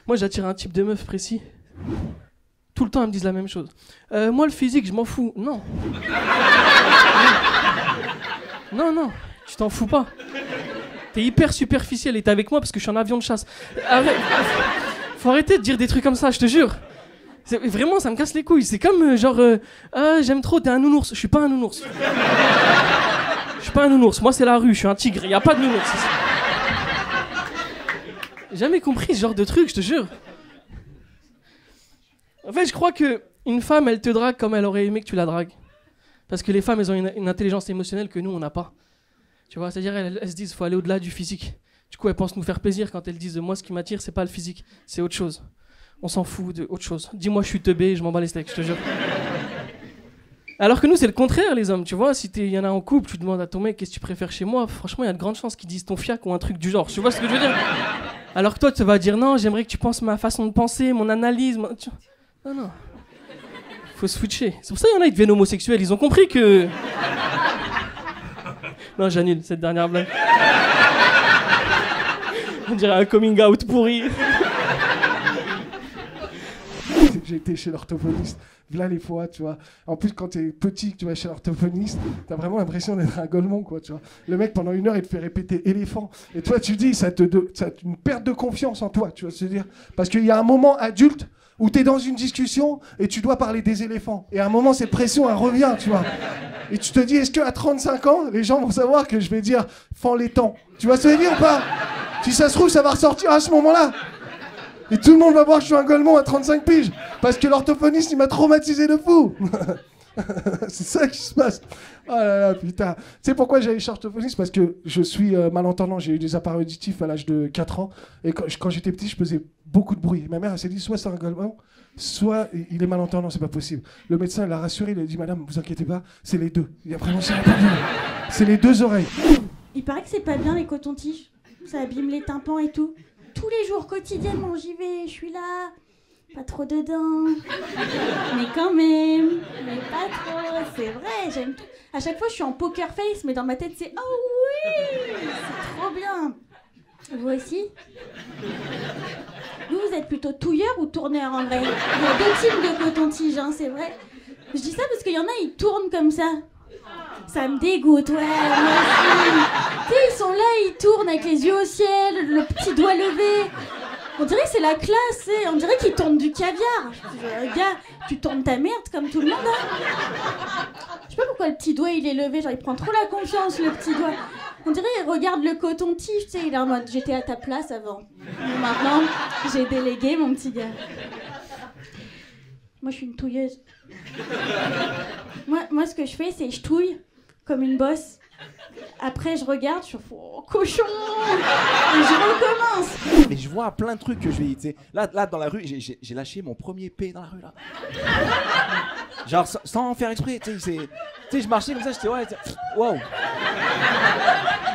Moi, j'attire un type de meuf précis. Tout le temps, elles me disent la même chose. Moi, le physique, je m'en fous. Non. Non, tu t'en fous pas. T'es hyper superficiel et t'es avec moi parce que je suis en avion de chasse. Arrête. Faut arrêter de dire des trucs comme ça, je te jure. Vraiment, ça me casse les couilles. C'est comme j'aime trop, t'es un nounours. Je suis pas un nounours. Je suis pas un nounours. Moi, c'est la rue, je suis un tigre. Y a pas de nounours. J'ai jamais compris ce genre de truc, je te jure. En fait, je crois qu'une femme, elle te drague comme elle aurait aimé que tu la dragues. Parce que les femmes, elles ont une intelligence émotionnelle que nous, on n'a pas. Tu vois, c'est-à-dire, elles se disent, faut aller au-delà du physique. Du coup, elles pensent nous faire plaisir quand elles disent, moi, ce qui m'attire, c'est pas le physique, c'est autre chose. On s'en fout de autre chose. Dis-moi, je suis teubé, je m'en bats les steaks, je te jure. Alors que nous, c'est le contraire, les hommes. Tu vois, si il y en a en couple, tu demandes à ton mec, qu'est-ce que tu préfères chez moi? Franchement, il y a de grandes chances qu'ils disent ton fiac ou un truc du genre. Tu vois ce que je veux dire? Alors que toi, tu vas dire, non, j'aimerais que tu penses ma façon de penser, mon analyse. Non. Faut switcher. C'est pour ça qu'il y en a, ils deviennent homosexuels. Ils ont compris que... Non, j'annule cette dernière blague. On dirait un coming out pourri. J'ai été chez l'orthophoniste, voilà les fois, tu vois. En plus, quand t'es petit, tu vas chez l'orthophoniste, t'as vraiment l'impression d'être un golemon, quoi, tu vois. Le mec, pendant 1 heure, il te fait répéter éléphant. Et toi, tu dis, ça une perte de confiance en toi, tu vois ce que je veux dire. Parce qu'il y a un moment adulte où t'es dans une discussion et tu dois parler des éléphants. Et à un moment, cette pression, elle revient, tu vois. Et tu te dis, est-ce qu'à 35 ans, les gens vont savoir que je vais dire fends les temps. Tu vois ce que je veux dire ou pas? Si ça se trouve, ça va ressortir à ce moment-là. Et tout le monde va voir que je suis un golemon à 35 piges. Parce que l'orthophoniste, il m'a traumatisé de fou. C'est ça qui se passe. Oh là là, putain. Tu sais pourquoi j'ai allé chez l'orthophoniste? Parce que je suis malentendant. J'ai eu des appareils auditifs à l'âge de 4 ans. Et quand j'étais petit, je faisais beaucoup de bruit. Ma mère, elle s'est dit, soit c'est un golemon, soit il est malentendant, c'est pas possible. Le médecin l'a rassuré, il a dit, madame, vous inquiétez pas, c'est les deux. Il a prononcé la parole. C'est les deux oreilles. Il paraît que c'est pas bien les cotons-tiges. Ça abîme les tympans et tout. Tous les jours, quotidiennement, j'y vais, je suis là. Pas trop dedans. Mais quand même. Mais pas trop. C'est vrai, j'aime tout. À chaque fois, je suis en poker face, mais dans ma tête, c'est oh oui, c'est trop bien. Vous aussi? Vous êtes plutôt touilleur ou tourneur en vrai? Il y a 2 types de coton-tige, hein, c'est vrai. Je dis ça parce qu'il y en a, ils tournent comme ça. Ça me dégoûte, ouais, moi aussi. Tu sais, ils sont là, ils tournent avec les yeux au ciel, le petit doigt levé. On dirait que c'est la classe, tu sais. On dirait qu'ils tournent du caviar. Gars, tu tournes ta merde comme tout le monde, hein. Je sais pas pourquoi le petit doigt, il est levé. Genre, il prend trop la confiance, le petit doigt. On dirait qu'il regarde le coton-tige, tu sais. Il est en mode, j'étais à ta place avant. Maintenant, j'ai délégué, mon petit gars. Moi, je suis une touilleuse. Moi, ce que je fais, c'est je touille comme une bosse. Après, je regarde, je fais oh, cochon, et je recommence. Mais je vois plein de trucs que je vais, tu sais. Là, dans la rue, j'ai lâché mon premier P dans la rue, là. Genre, sans faire exprès, tu sais, je marchais comme ça, j'étais, ouais, wow.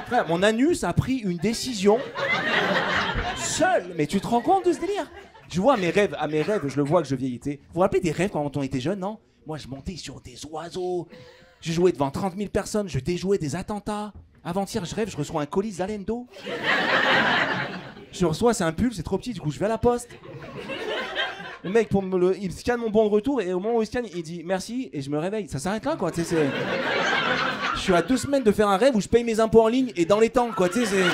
Frère, mon anus a pris une décision seul. Mais tu te rends compte de ce délire? Je vois mes rêves, je le vois que je vieillis, tu sais. Vous vous rappelez des rêves quand on était jeune, non? Moi, je montais sur des oiseaux. Je jouais devant 30 000 personnes, je déjouais des attentats. Avant-hier, je rêve, je reçois un colis Zalendo. Je reçois, c'est un pull, c'est trop petit, du coup je vais à la poste. Le mec, il scanne mon bon de retour et au moment où il scanne, il dit merci et je me réveille. Ça s'arrête là, quoi. Tu sais, je suis à 2 semaines de faire un rêve où je paye mes impôts en ligne et dans les temps, quoi. Tu sais,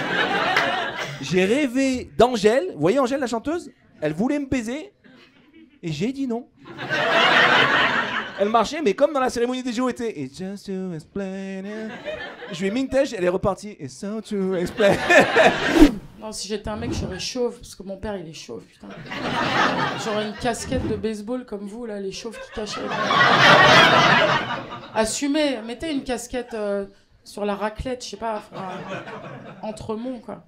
j'ai rêvé d'Angèle. Vous voyez Angèle, la chanteuse? Elle voulait me baiser et j'ai dit non. Elle marchait, mais comme dans la cérémonie des JO était. It's just to explain it. Je lui ai mis une tèche, elle est repartie. It's so to explain. Non, si j'étais un mec, j'aurais chauve, parce que mon père, il est chauve, putain. J'aurais une casquette de baseball comme vous, là, les chauves qui cachent. Assumez, mettez une casquette sur la raclette, je sais pas, Entremont, quoi.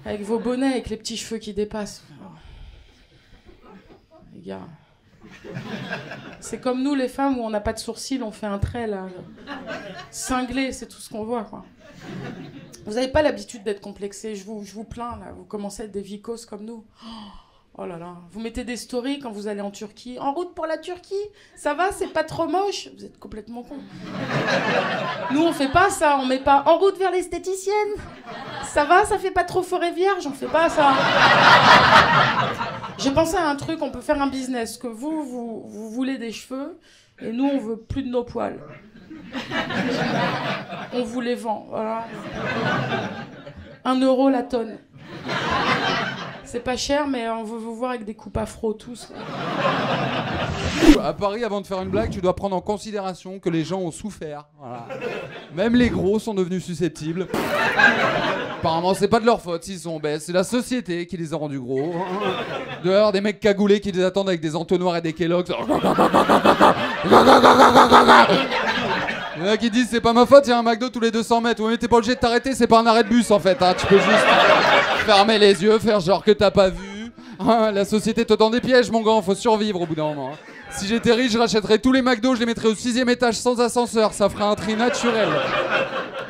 Avec vos bonnets, avec les petits cheveux qui dépassent. Les gars. C'est comme nous, les femmes, où on n'a pas de sourcils, on fait un trait, là. Cinglé, c'est tout ce qu'on voit, quoi. Vous n'avez pas l'habitude d'être complexé, je vous plains, là. Vous commencez à être des vicos comme nous. Oh là là, vous mettez des stories quand vous allez en Turquie. En route pour la Turquie, ça va, c'est pas trop moche. Vous êtes complètement con. Nous, on fait pas ça, on met pas en route vers l'esthéticienne. Ça va, ça fait pas trop forêt vierge, on fait pas ça. J'ai pensé à un truc, on peut faire un business, que vous voulez des cheveux, et nous, on veut plus de nos poils. On vous les vend, voilà. 1 euro la tonne. C'est pas cher, mais on veut vous voir avec des coupes afro tous. À Paris, avant de faire une blague, tu dois prendre en considération que les gens ont souffert. Voilà. Même les gros sont devenus susceptibles. Apparemment, c'est pas de leur faute s'ils sont obèses, c'est la société qui les a rendus gros. Dehors, des mecs cagoulés qui les attendent avec des entonnoirs et des Kellogg's. Il y en a qui disent c'est pas ma faute, il y a un McDo tous les 200 mètres. Ouais, mais t'es pas obligé de t'arrêter, c'est pas un arrêt de bus en fait. Hein. Tu peux juste fermer les yeux, faire genre que t'as pas vu. Hein, la société te tend des pièges, mon grand, faut survivre au bout d'un moment. Hein. Si j'étais riche, je rachèterais tous les McDo, je les mettrais au 6e étage sans ascenseur. Ça ferait un tri naturel.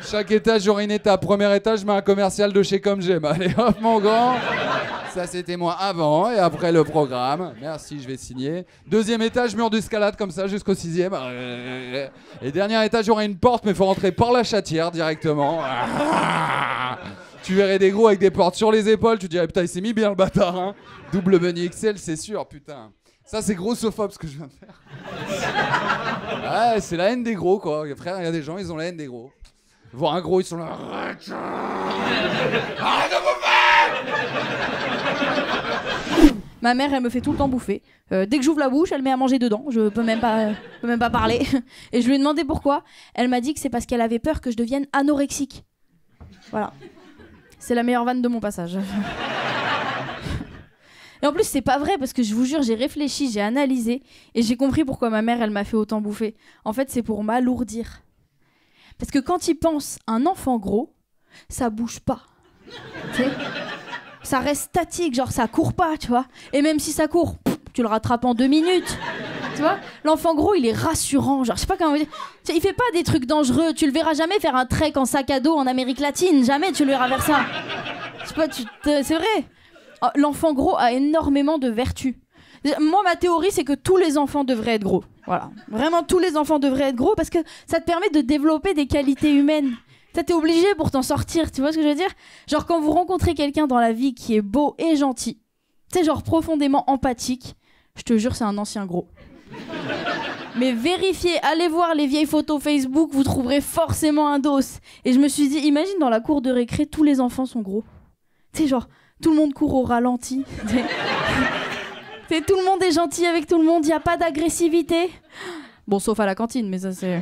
Chaque étage, j'aurais une étape. Premier étage, je mets un commercial de chez Comme J'aime. Allez hop, mon grand. Ça, c'était moi avant et après le programme. Merci, je vais signer. 2e étage, mur d'escalade comme ça jusqu'au 6e. Et dernier étage, j'aurai une porte, mais faut rentrer par la chatière directement. Tu verrais des gros avec des portes sur les épaules. Tu dirais, putain, il s'est mis bien le bâtard. Hein. Double menu XL, c'est sûr, putain. Ça, c'est grossophobe ce que je viens de faire. Ouais, c'est la haine des gros, quoi. Frère, il y a des gens, ils ont la haine des gros. Voir un gros, ils sont là. Arrête de bouffer! Ma mère, elle me fait tout le temps bouffer. Dès que j'ouvre la bouche, elle met à manger dedans. Je peux même pas parler. Et je lui ai demandé pourquoi. Elle m'a dit que c'est parce qu'elle avait peur que je devienne anorexique. Voilà. C'est la meilleure vanne de mon passage. Et en plus, c'est pas vrai parce que je vous jure, j'ai réfléchi, j'ai analysé et j'ai compris pourquoi ma mère, elle m'a fait autant bouffer. En fait, c'est pour m'alourdir. Parce que quand il pense un enfant gros, ça bouge pas. Tu sais, ça reste statique, genre ça court pas, tu vois. Et même si ça court, tu le rattrapes en 2 minutes. Tu vois, l'enfant gros, il est rassurant, genre je sais pas comment dire. Il fait pas des trucs dangereux, tu le verras jamais faire un trek en sac à dos en Amérique latine, jamais tu le verras faire ça. Je sais pas, c'est vrai. L'enfant gros a énormément de vertus. Moi, ma théorie, c'est que tous les enfants devraient être gros. Voilà. Vraiment, tous les enfants devraient être gros parce que ça te permet de développer des qualités humaines. T'es obligé pour t'en sortir, tu vois ce que je veux dire? Genre, quand vous rencontrez quelqu'un dans la vie qui est beau et gentil, tu sais, genre profondément empathique, je te jure, c'est un ancien gros. Mais vérifiez, allez voir les vieilles photos Facebook, vous trouverez forcément un dos. Et je me suis dit, imagine dans la cour de récré, tous les enfants sont gros. Tu sais, genre, tout le monde court au ralenti. Tout le monde est gentil avec tout le monde, il n'y a pas d'agressivité. Bon, sauf à la cantine, mais ça c'est...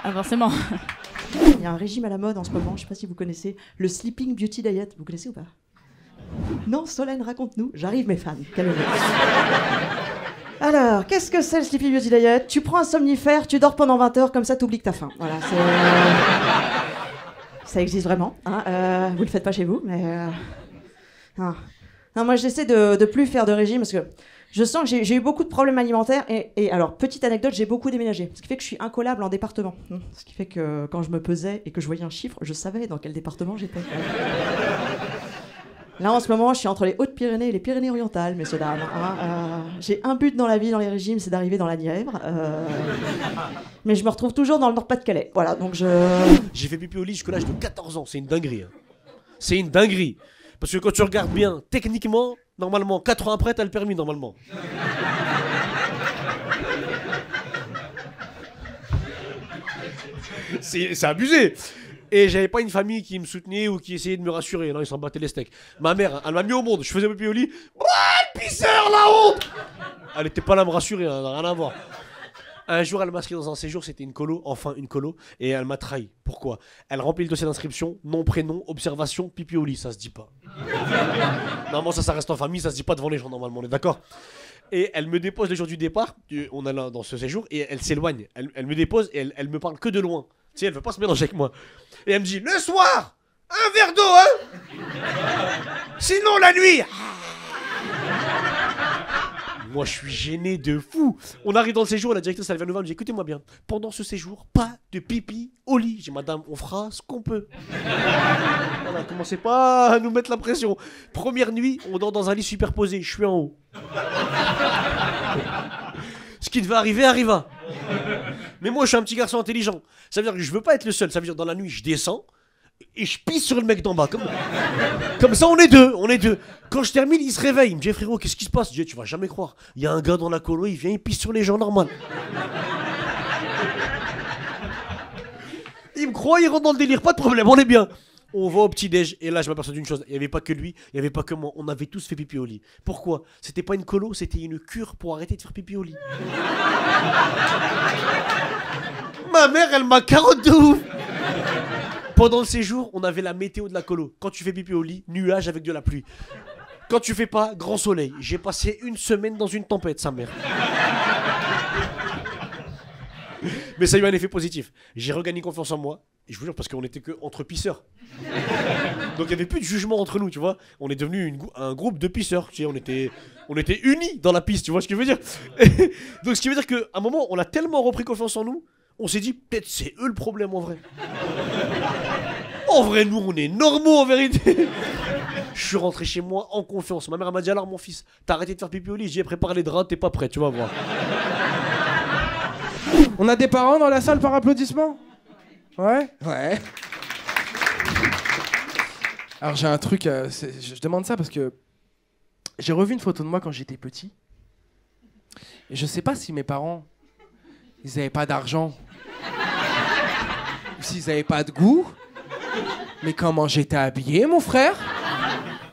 Ah, forcément. Il y a un régime à la mode en ce moment, je ne sais pas si vous connaissez, le Sleeping Beauty Diet. Vous connaissez ou pas? Non, Solène, raconte-nous. J'arrive, mes fans. Calmez-vous. Alors, qu'est-ce que c'est le Sleeping Beauty Diet? Tu prends un somnifère, tu dors pendant 20 heures, comme ça t'oublies que t'as faim. Voilà, c'est... Ça existe vraiment. Hein, vous le faites pas chez vous, mais... Non. Non, moi j'essaie de plus faire de régime parce que je sens que j'ai eu beaucoup de problèmes alimentaires et alors, petite anecdote, j'ai beaucoup déménagé. Ce qui fait que je suis incollable en département. Ce qui fait que quand je me pesais et que je voyais un chiffre, je savais dans quel département j'étais. Là, en ce moment, je suis entre les Hautes-Pyrénées et les Pyrénées-Orientales, messieurs, dames. J'ai un but dans la vie, dans les régimes, c'est d'arriver dans la Nièvre. Mais je me retrouve toujours dans le Nord-Pas-de-Calais. Voilà, donc J'ai fait pipi au lit jusqu'à l'âge de 14 ans. C'est une dinguerie. Hein. C'est une dinguerie. Parce que quand tu regardes bien, techniquement, normalement, 4 ans après, t'as le permis, normalement. C'est abusé. Et j'avais pas une famille qui me soutenait ou qui essayait de me rassurer. Non, ils s'en battaient les steaks. Ma mère, elle m'a mis au monde. Je faisais pipi au lit. Le pisseur, la honte. Elle était pas là à me rassurer, hein, rien à voir. Un jour, elle m'a inscrit dans un séjour, c'était une colo, enfin une colo, et elle m'a trahi. Pourquoi? Elle remplit le dossier d'inscription, nom, prénom, observation, pipi au lit, ça se dit pas. Normalement, ça reste en famille, ça se dit pas devant les gens, normalement, on est d'accord? Et elle me dépose le jour du départ, on est là dans ce séjour, et elle s'éloigne. Elle me dépose et elle me parle que de loin. Tu sais, elle veut pas se mélanger avec moi. Et elle me dit, le soir, un verre d'eau, hein? Sinon, la nuit. Moi, je suis gêné de fou. On arrive dans le séjour, la directrice, elle vient nous voir, elle me dit, écoutez-moi bien, pendant ce séjour, pas de pipi au lit. J'ai dit, madame, on fera ce qu'on peut. Voilà, commencez pas à nous mettre la pression. Première nuit, on dort dans un lit superposé, je suis en haut. Ce qui devait arriver, arriva. Mais moi, je suis un petit garçon intelligent. Ça veut dire que je veux pas être le seul. Ça veut dire, dans la nuit, je descends et je pisse sur le mec d'en bas. Comme ça, on est deux. Quand je termine, il se réveille. Il me dit, frérot, qu'est-ce qui se passe? Je dis, tu vas jamais croire. Il y a un gars dans la colo, il vient, il pisse sur les gens normal. Il me croit, il rentre dans le délire. Pas de problème, on est bien. On va au petit-déj, et là je m'aperçois d'une chose, il n'y avait pas que lui, il n'y avait pas que moi, on avait tous fait pipi au lit. Pourquoi? C'était pas une colo, c'était une cure pour arrêter de faire pipi au lit. Ma mère, elle m'a carotte de ouf. Pendant le séjour, on avait la météo de la colo. Quand tu fais pipi au lit, nuage avec de la pluie. Quand tu fais pas, grand soleil. J'ai passé une semaine dans une tempête, sa mère. Mais ça a eu un effet positif. J'ai regagné confiance en moi. Et je vous jure, parce qu'on était que entre pisseurs. Donc il n'y avait plus de jugement entre nous, tu vois. On est devenu un groupe de pisseurs. Tu sais, on était unis dans la piste, tu vois ce que je veux dire. Donc ce qui veut dire qu'à un moment, on a tellement repris confiance en nous, on s'est dit, peut-être c'est eux le problème en vrai. En vrai, nous, on est normaux en vérité. Je suis rentré chez moi en confiance. Ma mère m'a dit, alors mon fils, t'as arrêté de faire pipi au lit, j'ai préparé les draps, t'es pas prêt, tu vas voir. On a des parents dans la salle par applaudissement? Ouais. Alors j'ai un truc, je demande ça parce que j'ai revu une photo de moi quand j'étais petit. Et je sais pas si mes parents, ils avaient pas d'argent. Ou s'ils avaient pas de goût. Mais comment j'étais habillé, mon frère?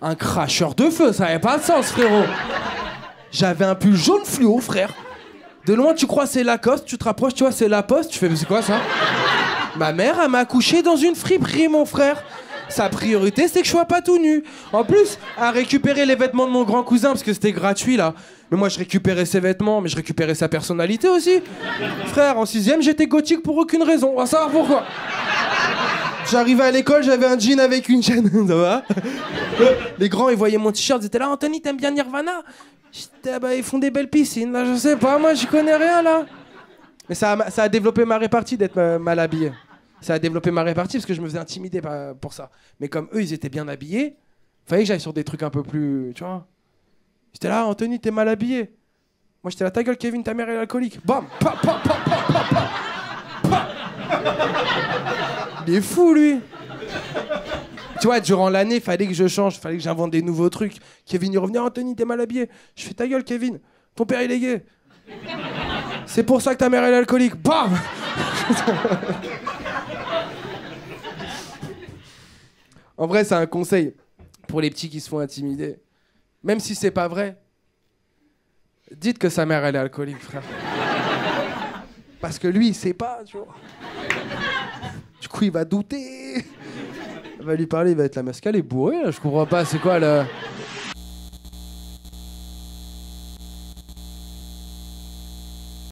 Un cracheur de feu, ça avait pas de sens, frérot. J'avais un pull jaune fluo, frère. De loin, tu crois c'est Lacoste, tu te rapproches, tu vois, c'est La Poste. Tu fais, mais c'est quoi ça? Ma mère, elle m'a accouché dans une friperie, mon frère. Sa priorité, c'est que je sois pas tout nu. En plus, à récupérer les vêtements de mon grand cousin, parce que c'était gratuit, là. Mais moi, je récupérais ses vêtements, mais je récupérais sa personnalité aussi. Frère, en 6ème, j'étais gothique pour aucune raison. On va savoir pourquoi. J'arrivais à l'école, j'avais un jean avec une chaîne. Ça va? Les grands, ils voyaient mon t-shirt, ils étaient là, Anthony, t'aimes bien Nirvana? J'étais, bah, ils font des belles piscines, là, je sais pas, moi, j'y connais rien, là. Mais ça a développé ma répartie d'être mal habillé. Ça a développé ma répartie parce que je me faisais intimider pour ça. Mais comme eux, ils étaient bien habillés, fallait que j'aille sur des trucs un peu plus, tu vois. J'étais là, Anthony, t'es mal habillé. Moi, j'étais là, ta gueule, Kevin, ta mère est alcoolique. Bam, pa, pa, pa, pa, pa, pa, pa. Il est fou, lui. Tu vois, durant l'année, fallait que je change, fallait que j'invente des nouveaux trucs. Kevin, il revenait, Anthony, t'es mal habillé. Je fais, ta gueule, Kevin, ton père, il est gay. C'est pour ça que ta mère elle est alcoolique. Bam. En vrai, c'est un conseil pour les petits qui se font intimider. Même si c'est pas vrai, dites que sa mère elle est alcoolique, frère. Parce que lui, il sait pas, tu vois. Du coup, il va douter. Il va lui parler, il va être la masque, elle est bourrée, là. Je comprends pas, c'est quoi le...